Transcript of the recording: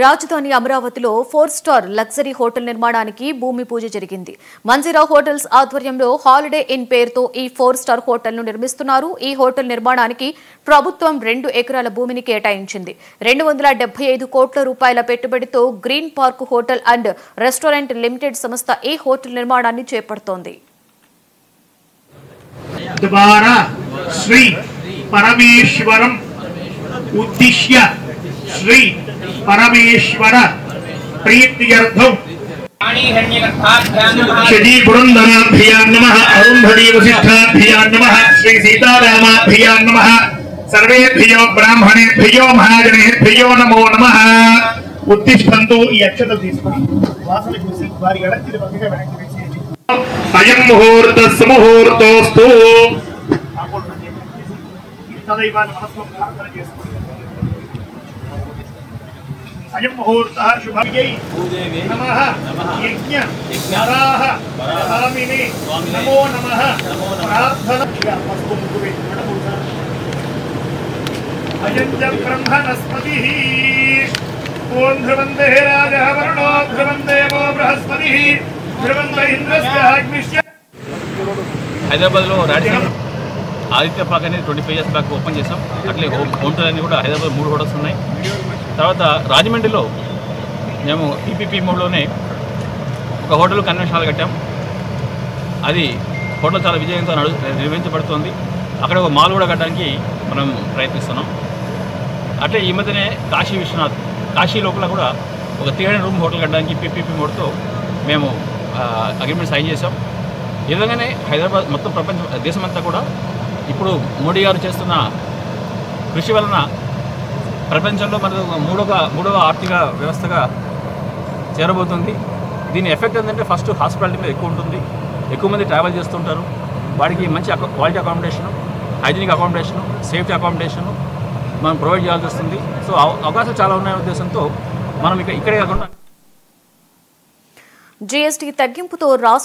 రాజధాని అమరావతిలో 4 star luxury hotel నిర్మాణానికి భూమి పూజ జరిగింది. మంజిరా హోటల్స్ ఆధ్వర్యంలో హాలిడే ఇన్ పేరుతో ఈ 4 స్టార్ హోటల్ ను నిర్మిస్తున్నారు. ఈ హోటల్ నిర్మాణానికి ప్రభుత్వం 2 ఎకరాల భూమిని కేటాయించింది. 275 కోట్ల రూపాయల పెట్టుబడితో green park hotel and restaurant limited సంస్థ ఈ హోటల్ నిర్మాణాన్ని చేపడుతోంది. द्वारा श्री परमेश्वरम उद्दिश्य श्री परमेश्वर प्रीत्यर्थम श्री पुरंदराभ्यां नमः अरुंधती वसिष्ठाभ्यां नमः श्री सीतारामाभ्यां नमः सर्वेभ्यो ब्राह्मणेभ्यो महाजनेभ्यो नमो नमः उत्तिष्ठन्तु ఈ అక్షతలు తీసుకొని వాసన చూసి వారి గడచిని పక్కగా వెనక్కి వేసి అయం ముహూర్త సుముహూర్తోస్తు తదైవాన మనస్సులో ప్రార్థన చేసుకోండి. అయం ముహూర్త శుభమై నమః యజ్ఞ వరాహ స్వామినే నమో నమః ప్రార్థన పసుపు ముగ్గు పెట్టుకోవడం అయం చ బ్రహ్మణస్పతిః ఓం ధ్రువందే రాజః వరుణో ధ్రువందేవో బృహస్పతిః హైదరాబాద్లో రాడిసన్ ఆదిత్య పార్క్ అనేది 25 years బ్యాక్ ఓపెన్ చేసాం. అట్లే హోటల్ అన్ని కూడా హైదరాబాద్ 3 హోటల్స్ ఉన్నాయి. తర్వాత రాజమండ్రిలో మేము పీపీపీ మోడ్లోనే ఒక హోటల్ కన్వెన్షన్ హాల్ కట్టాం. అది హోటల్ చాలా విజయంతో నిర్వహించబడుతుంది. అక్కడ ఒక మాల్ కూడా కట్టడానికి మనం ప్రయత్నిస్తున్నాం. అట్లే ఈ మధ్యనే కాశీ విశ్వనాథ్ కాశీ లోపల కూడా ఒక 300 రూమ్ హోటల్ కట్టడానికి పీపీపీ మోడ్తో మేము అగ్రిమెంట్ సైన్ చేసాం. ఈ విధంగానే హైదరాబాద్ మొత్తం దేశమంతా కూడా ఇప్పుడు మోడీ గారు చేస్తున్న కృషి వలన ప్రపంచంలో మనకు మూడవ ఆర్థిక వ్యవస్థగా చేరబోతుంది. దీని ఎఫెక్ట్ ఏంటంటే ఫస్ట్ హాస్పిటాలిటీ మీద ఎక్కువ ఉంటుంది. ఎక్కువ మంది ట్రావెల్ చేస్తుంటారు. వాడికి మంచి quality accommodation, hygienic accommodation, safety accommodation మనం ప్రొవైడ్ చేయాల్సి వస్తుంది. సో అవకాశాలు చాలా ఉన్నాయనే ఉద్దేశంతో మనం ఇక్కడే కాకుండా జీఎస్టీ తగ్గింపుతో రాష్ట్ర